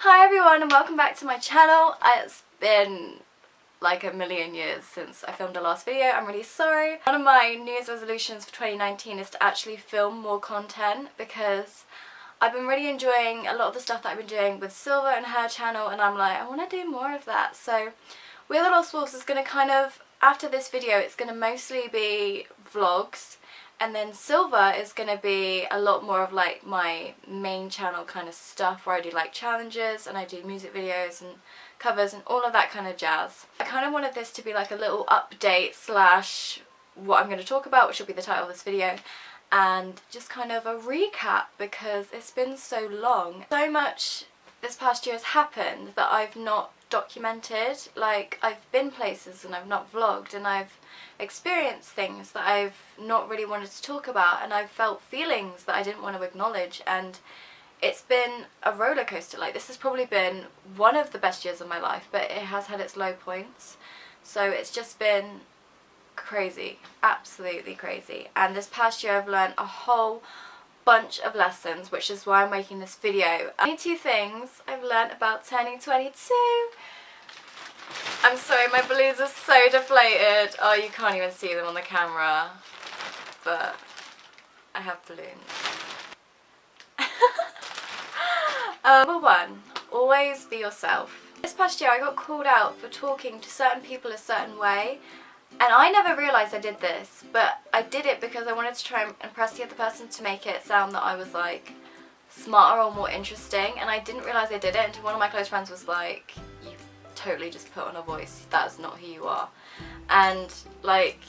Hi everyone and welcome back to my channel. It's been like a million years since I filmed the last video. I'm really sorry. One of my New Year's resolutions for 2019 is to actually film more content because I've been really enjoying a lot of the stuff that I've been doing with Silver and her channel, and I'm like, I want to do more of that. So We're the Lost Wolves is going to kind of, after this video, it's going to mostly be vlogs. And then Silver is going to be a lot more of like my main channel kind of stuff, where I do like challenges and I do music videos and covers and all of that kind of jazz. I kind of wanted this to be like a little update slash what I'm going to talk about, which will be the title of this video, and just kind of a recap because it's been so long. So much this past year has happened that I've not documented. Like, I've been places and I've not vlogged, and I've experienced things that I've not really wanted to talk about, and I've felt feelings that I didn't want to acknowledge, and it's been a roller coaster. Like, this has probably been one of the best years of my life, but it has had its low points. So it's just been crazy, absolutely crazy. And this past year I've learned a whole bunch of lessons, which is why I'm making this video. 22 things I've learned about turning 22. I'm sorry, my balloons are so deflated. Oh, you can't even see them on the camera, but I have balloons. Number one, always be yourself. This past year I got called out for talking to certain people a certain way, and I never realised I did this, but I did it because I wanted to try and impress the other person to make it sound that I was like smarter or more interesting, and I didn't realise I did it until one of my close friends was like, you totally just put on a voice, that's not who you are. And like,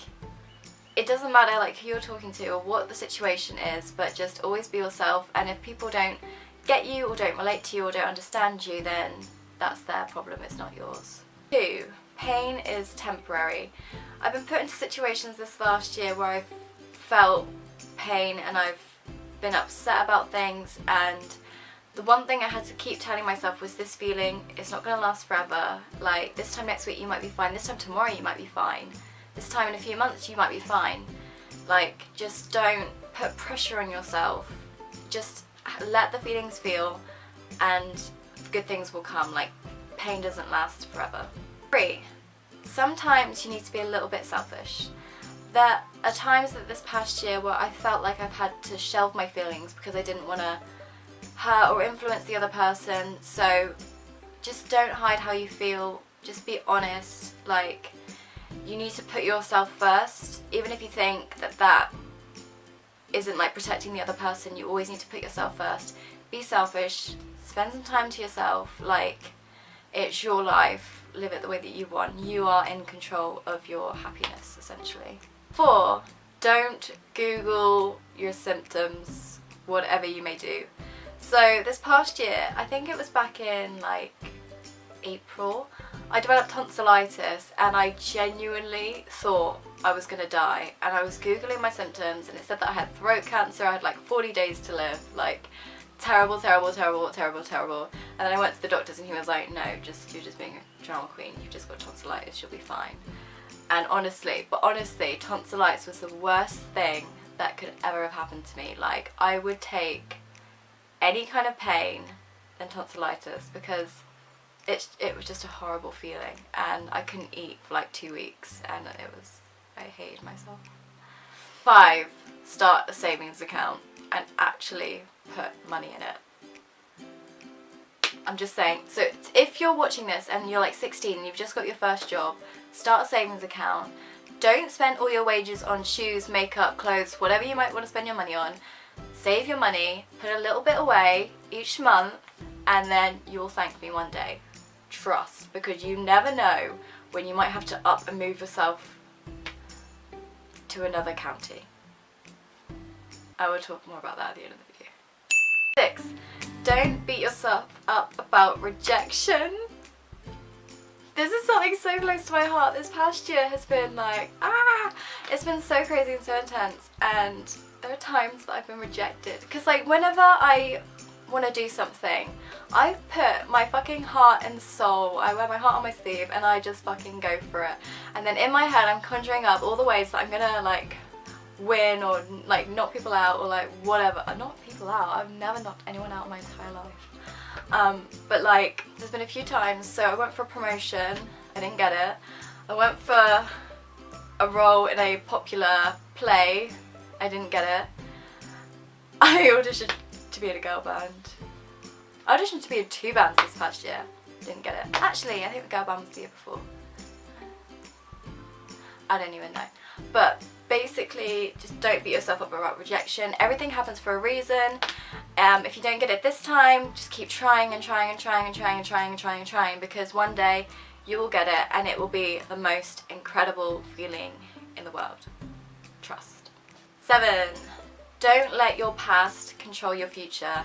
it doesn't matter like who you're talking to or what the situation is, but just always be yourself, and if people don't get you or don't relate to you or don't understand you, then that's their problem, it's not yours. 2. Pain is temporary. I've been put into situations this last year where I've felt pain and I've been upset about things, and the one thing I had to keep telling myself was this feeling, it's not going to last forever. Like, this time next week you might be fine, this time tomorrow you might be fine, this time in a few months you might be fine. Like, just don't put pressure on yourself. Just let the feelings feel and good things will come. Like, pain doesn't last forever. 3. Sometimes you need to be a little bit selfish. There are times that this past year where I felt like I've had to shelve my feelings because I didn't want to hurt or influence the other person. So just don't hide how you feel, just be honest. Like, you need to put yourself first. Even if you think that that isn't like protecting the other person, you always need to put yourself first. Be selfish, spend some time to yourself. Like, it's your life, live it the way that you want. You are in control of your happiness, essentially. 4. Don't Google your symptoms, whatever you may do. So this past year, I think it was back in like April, I developed tonsillitis, and I genuinely thought I was gonna die. And I was Googling my symptoms, and it said that I had throat cancer, I had like 40 days to live. Like, terrible, terrible, terrible, terrible, terrible. And then I went to the doctors and he was like, no, you're just being a drama queen, you've just got tonsillitis, you'll be fine. And honestly, tonsillitis was the worst thing that could ever have happened to me. Like, I would take any kind of pain than tonsillitis because it was just a horrible feeling, and I couldn't eat for like 2 weeks, and I hated myself. 5. Start a savings account and actually put money in it. I'm just saying, so if you're watching this and you're like 16 and you've just got your first job, start a savings account. Don't spend all your wages on shoes, makeup, clothes, whatever you might want to spend your money on. Save your money, put a little bit away each month, and then you'll thank me one day. Trust, because you never know when you might have to up and move yourself to another county. I will talk more about that at the end of the video. 6. Don't beat yourself up about rejection. This is something so close to my heart. This past year has been like, it's been so crazy and so intense, and there are times that I've been rejected. Because like, whenever I want to do something, I put my fucking heart and soul, I wear my heart on my sleeve, and I just fucking go for it. And then in my head I'm conjuring up all the ways that I'm gonna like win or like knock people out or like whatever. Knock people out? I've never knocked anyone out in my entire life. But like, there's been a few times, so I went for a promotion, I didn't get it. I went for a role in a popular play, I didn't get it. I auditioned to be in a girl band. I auditioned to be in 2 bands this past year, didn't get it. Actually, I think the girl band was the year before. I don't even know. But basically, just don't beat yourself up about rejection. Everything happens for a reason. If you don't get it this time, just keep trying and trying and trying and trying and trying and trying and trying, because one day you will get it and it will be the most incredible feeling in the world. Trust. 7. Don't let your past control your future.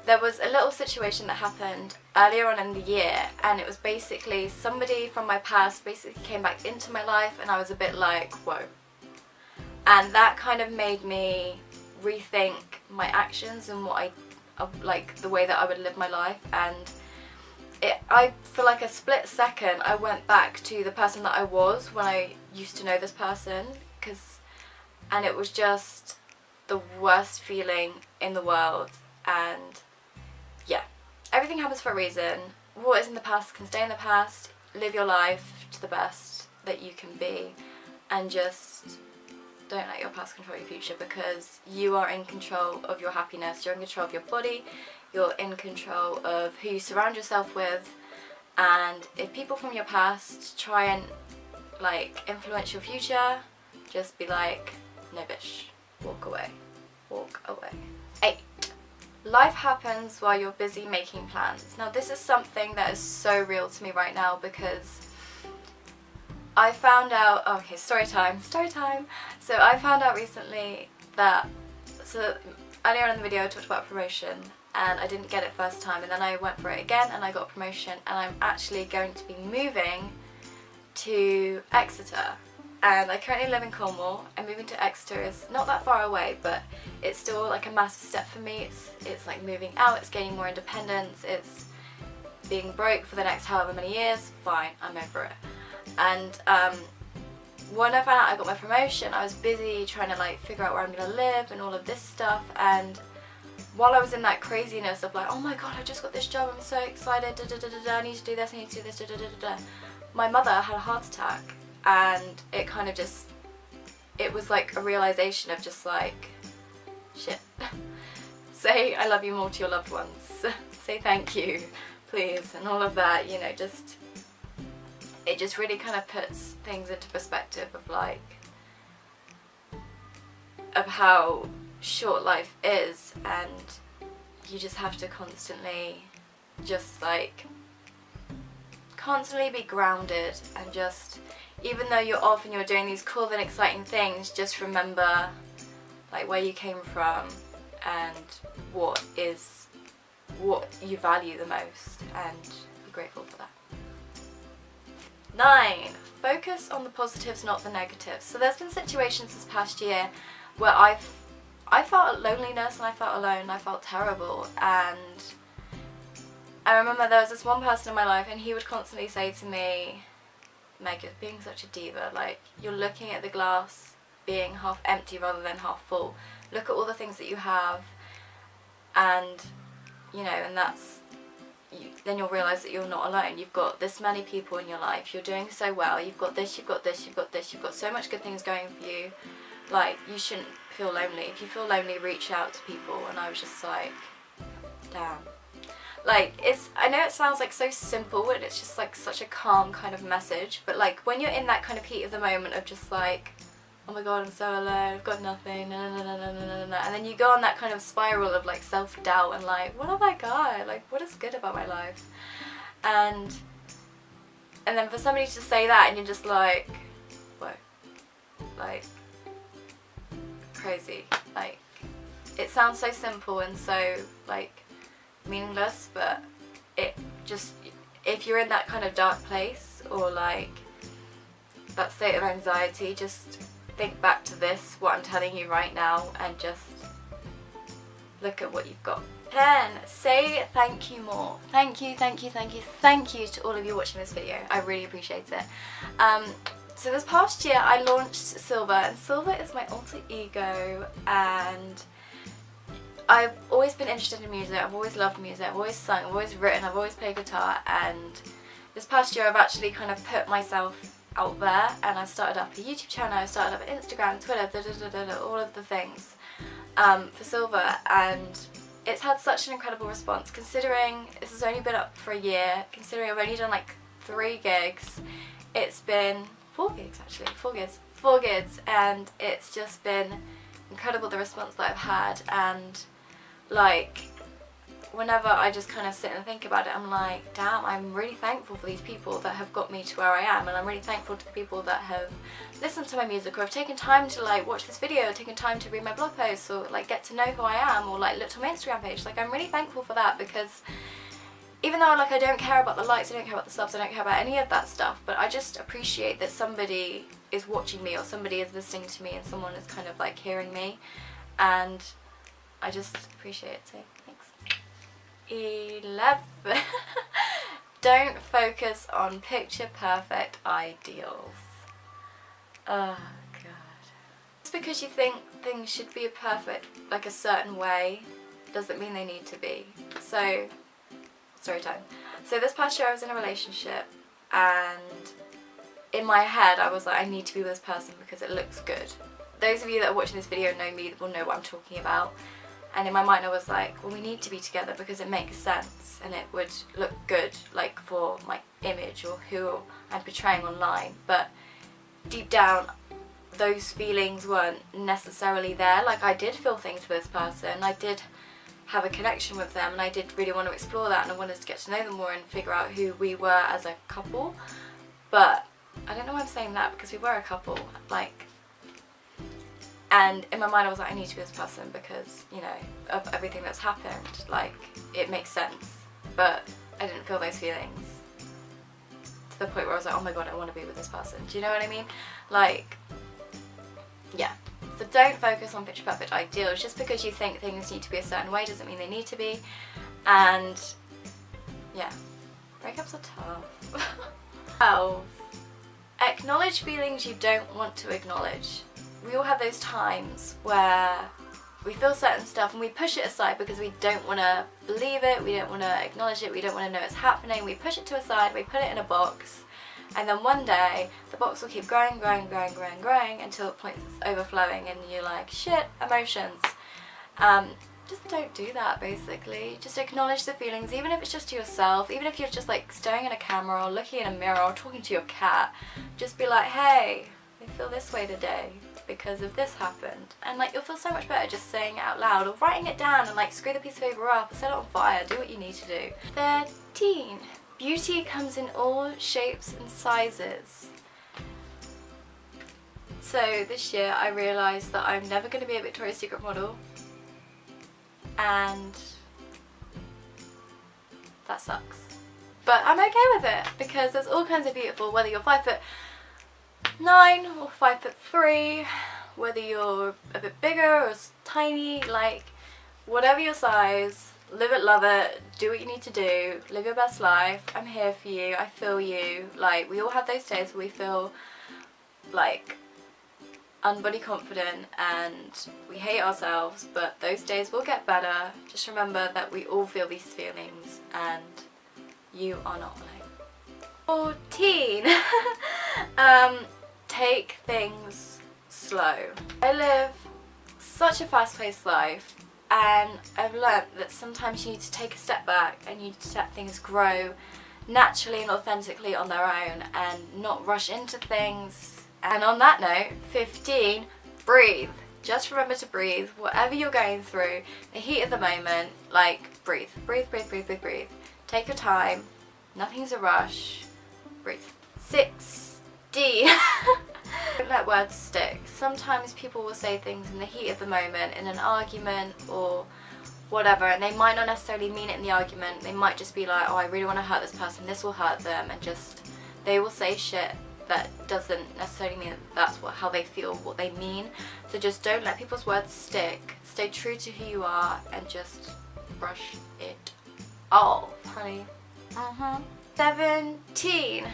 There was a little situation that happened earlier on in the year, and it was basically somebody from my past basically came back into my life, and I was a bit like, whoa. And that kind of made me rethink my actions and what like the way that I would live my life. And for like a split second, I went back to the person that I was when I used to know this person, and it was just the worst feeling in the world. And yeah, everything happens for a reason. What is in the past can stay in the past. Live your life to the best that you can be, and just don't let your past control your future, because you are in control of your happiness, you're in control of your body, you're in control of who you surround yourself with. And if people from your past try and like influence your future, just be like, no bish, walk away, walk away. 8. Life happens while you're busy making plans. Now this is something that is so real to me right now, because I found out, okay, story time. So I found out recently that, so earlier on in the video I talked about promotion, and I didn't get it first time, and then I went for it again and I got a promotion, and I'm actually going to be moving to Exeter. And I currently live in Cornwall, and moving to Exeter is not that far away, but it's still like a massive step for me. It's like moving out, it's gaining more independence, it's being broke for the next however many years. Fine, I'm over it. And when I found out I got my promotion, I was busy trying to like figure out where I'm going to live and all of this stuff. And while I was in that craziness of like, oh my god, I just got this job, I'm so excited, da, da, da, da, da, I need to do this, I need to do this, da, da, da, da, da. My mother had a heart attack, and it kind of just, it was like a realization of just like, shit. Say I love you more to your loved ones. Say thank you, please, and all of that, you know, just, it just really kind of puts things into perspective of like, of how short life is, and you just have to constantly just like, constantly be grounded, and just, even though you're off and you're doing these cool and exciting things, just remember like where you came from and what you value the most, and be grateful for that. 9. Focus on the positives, not the negatives. So there's been situations this past year where I felt loneliness, and I felt alone, and I felt terrible. And I remember there was this one person in my life, and he would constantly say to me, Meg, you're being such a diva, like, you're looking at the glass being half empty rather than half full. Look at all the things that you have, and, you know, and that's, then you'll realise that you're not alone. You've got this many people in your life, you're doing so well, you've got this, you've got this, you've got this, you've got so much good things going for you. Like, you shouldn't feel lonely. If you feel lonely, reach out to people. And I was just like, damn. Like, I know it sounds like so simple, and it's just like such a calm kind of message, but like when you're in that kind of heat of the moment of just like, oh my god, I'm so alone, I've got nothing, and then you go on that kind of spiral of like self-doubt and like, what have I got? Like, what is good about my life? And then for somebody to say that, and you're just like, whoa, like, crazy. Like, it sounds so simple and so like meaningless, but it just, if you're in that kind of dark place or like that state of anxiety, just think back to this, what I'm telling you right now, and just look at what you've got. 10. Say thank you more. Thank you, thank you, thank you, thank you to all of you watching this video. I really appreciate it. So this past year I launched Silver, and Silver is my alter ego, and I've always been interested in music, I've always loved music, I've always sung, I've always written, I've always played guitar, and this past year I've actually kind of put myself out there, and I've started up a YouTube channel, I've started up Instagram, Twitter, all of the things for Silver, and it's had such an incredible response considering this has only been up for a year, considering I've only done like 3 gigs. It's been 4 gigs actually, 4 gigs, and it's just been incredible the response that I've had. And like whenever I just kind of sit and think about it, I'm like, damn, I'm really thankful for these people that have got me to where I am, and I'm really thankful to the people that have listened to my music or have taken time to like watch this video, or taken time to read my blog posts, or like get to know who I am, or like looked on my Instagram page. Like I'm really thankful for that, because even though like I don't care about the likes, I don't care about the subs, I don't care about any of that stuff, but I just appreciate that somebody is watching me, or somebody is listening to me, and someone is kind of like hearing me, and I just appreciate it. So thanks. 11. Don't focus on picture perfect ideals. Oh god. Just because you think things should be perfect like a certain way doesn't mean they need to be. So, story time. So this past year I was in a relationship, and in my head I was like, I need to be with this person because it looks good. Those of you that are watching this video know me will know what I'm talking about. And in my mind I was like, well, we need to be together because it makes sense and it would look good like for my image or who I'm portraying online. But deep down those feelings weren't necessarily there. Like I did feel things for this person, I did have a connection with them, and I did really want to explore that, and I wanted to get to know them more and figure out who we were as a couple. But I don't know why I'm saying that, because we were a couple, like, and in my mind I was like, I need to be this person because, you know, of everything that's happened, like, it makes sense. But I didn't feel those feelings to the point where I was like, oh my god, I want to be with this person. Do you know what I mean? Like, yeah. So don't focus on picture perfect ideals. Just because you think things need to be a certain way doesn't mean they need to be. And yeah, breakups are tough. 12. Acknowledge feelings you don't want to acknowledge. We all have those times where we feel certain stuff and we push it aside because we don't want to believe it, we don't want to acknowledge it, we don't want to know it's happening. We push it to a side, we put it in a box, and then one day the box will keep growing until the point it's overflowing and you're like, shit, emotions. Just don't do that, basically. Just acknowledge the feelings, even if it's just to yourself, even if you're just like staring at a camera or looking in a mirror or talking to your cat. Just be like, hey, I feel this way today because of this happened. And like, you'll feel so much better just saying it out loud or writing it down and like screw the piece of paper up or set it on fire, do what you need to do. 13. Beauty comes in all shapes and sizes. So this year I realised that I'm never going to be a Victoria's Secret model, and that sucks. But I'm okay with it because there's all kinds of beautiful, whether you're 5'9" or 5'3", whether you're a bit bigger or tiny, like whatever your size, live it, love it, do what you need to do, live your best life. I'm here for you, I feel you. Like, we all have those days where we feel like unbody confident and we hate ourselves, but those days will get better. Just remember that we all feel these feelings and you are not alone. 14. Take things slow. I live such a fast-paced life, and I've learnt that sometimes you need to take a step back and you need to let things grow naturally and authentically on their own and not rush into things. And on that note, 15, breathe. Just remember to breathe. Whatever you're going through, the heat of the moment, like, breathe. Breathe, breathe, breathe, breathe, breathe. Take your time. Nothing's a rush. Breathe. 16. Don't let words stick. Sometimes people will say things in the heat of the moment, in an argument or whatever, and they might not necessarily mean it in the argument. They might just be like, oh, I really want to hurt this person, this will hurt them, and just, they will say shit that doesn't necessarily mean that's how they feel, what they mean. So just don't let people's words stick. Stay true to who you are and just brush it off, honey. 17.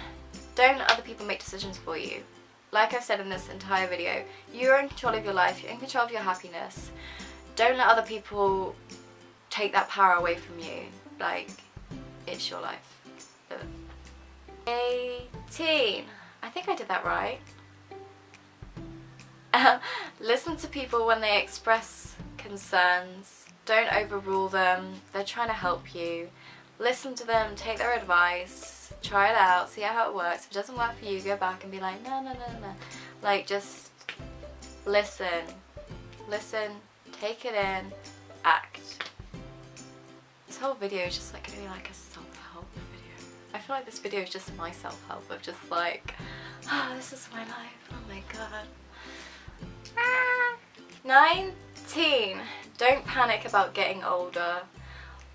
Don't let other people make decisions for you. Like I've said in this entire video, you're in control of your life, you're in control of your happiness. don't let other people take that power away from you. Like, it's your life. 18. I think I did that right. Listen to people when they express concerns. Don't overrule them. They're trying to help you. Listen to them, take their advice, try it out, see how it works. If it doesn't work for you, go back and be like, no. Like, just listen. Listen, take it in, act. This whole video is just like going to be like a self-help video. I feel like this video is just my self-help of just like, oh, this is my life, oh my god. 19. Don't panic about getting older.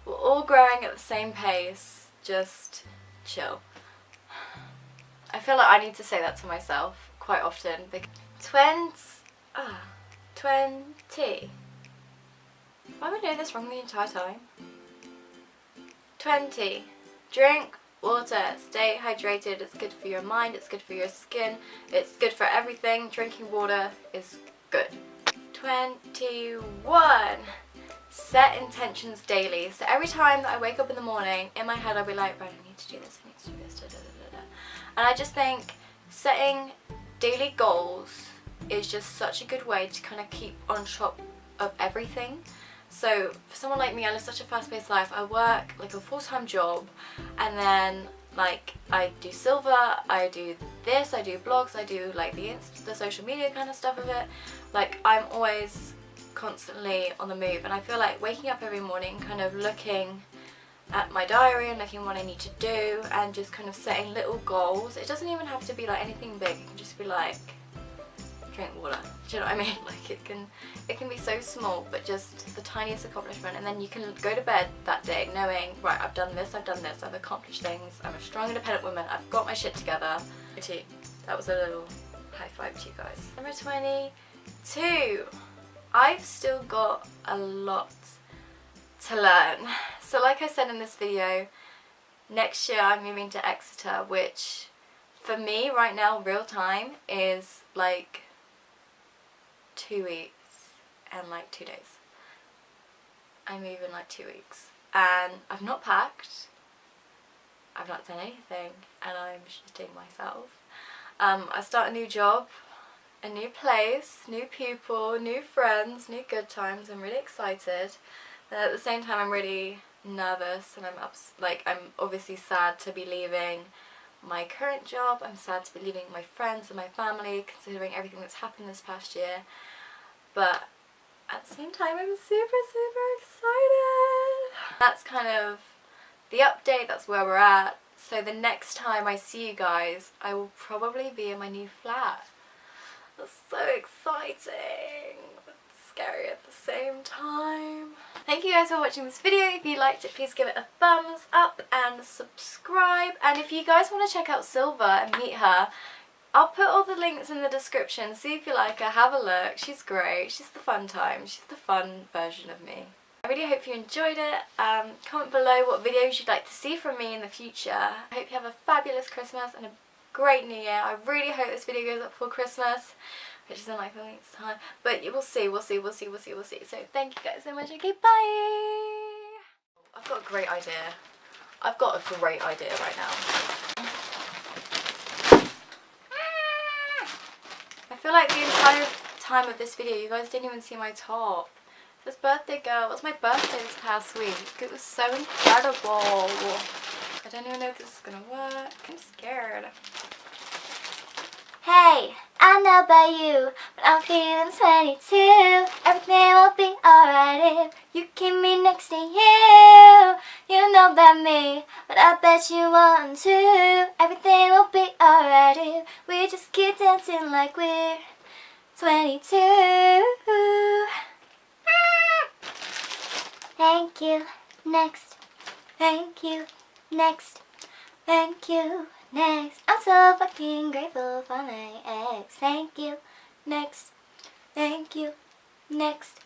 We're all growing at the same pace. Just chill. I feel like I need to say that to myself quite often. 20. Why am I doing this wrong the entire time? 20. Drink water. Stay hydrated. It's good for your mind. It's good for your skin. It's good for everything. Drinking water is good. 21. Set intentions daily. So every time that I wake up in the morning, in my head I'll be like, right, I need to do this, I need to do this, da, da, da, da. And I just think setting daily goals is just such a good way to kind of keep on top of everything. So for someone like me, I live such a fast-paced life. I work like a full-time job, and then like I do silver, I do this, I do blogs, I do like the social media kind of stuff of it. Like, I'm always constantly on the move, and I feel like waking up every morning kind of looking at my diary and looking what I need to do and just kind of setting little goals. It doesn't even have to be like anything big. It can just be like drink water. Do you know what I mean? Like, it can be so small, but just the tiniest accomplishment, and then you can go to bed that day knowing, right, I've done this, I've accomplished things, I'm a strong independent woman, I've got my shit together. That was a little high five to you guys. Number 22. I've still got a lot to learn. So like I said in this video, next year I'm moving to Exeter, which for me right now, real time, is like 2 weeks and like 2 days. I move in like 2 weeks, and I've not packed, I've not done anything, and I'm shitting myself. I start a new job, a new place, new people, new friends, new good times. I'm really excited. At the same time, I'm really nervous, and I'm obviously sad to be leaving my current job. I'm sad to be leaving my friends and my family, considering everything that's happened this past year. But at the same time, I'm super excited. That's kind of the update. That's where we're at. So the next time I see you guys, I will probably be in my new flat. That's so exciting, but scary at the same time. Thank you guys for watching this video. If you liked it, please give it a thumbs up and subscribe. And if you guys want to check out Silver and meet her, I'll put all the links in the description. See if you like her, have a look. She's great. She's the fun time. She's the fun version of me. I really hope you enjoyed it. Comment below what videos you'd like to see from me in the future. I hope you have a fabulous Christmas and a great New Year. I really hope this video goes up before Christmas, which is in like a week's time. But we'll see. So thank you guys so much. Okay, bye. I've got a great idea. Right now. I feel like the entire time of this video, you guys didn't even see my top. It says birthday girl. It was my birthday this past week. It was so incredible. I don't even know if this is gonna work. I'm scared. Hey, I know about you, but I'm feeling 22. Everything will be alright if you keep me next to you. You know about me, but I bet you want to. Everything will be alright if we just keep dancing like we're 22. Thank you, next. Thank you, next. Thank you, next. I'm so fucking grateful for my ex. Thank you, next. Thank you, next.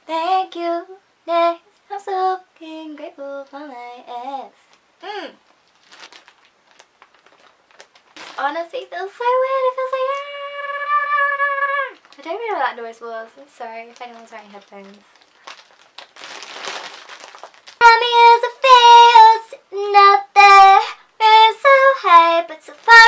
Thank you, next. I'm so fucking grateful for my ex. Honestly, it feels so weird. It feels like I don't know what that noise was. I'm sorry if anyone's wearing headphones. It's fun.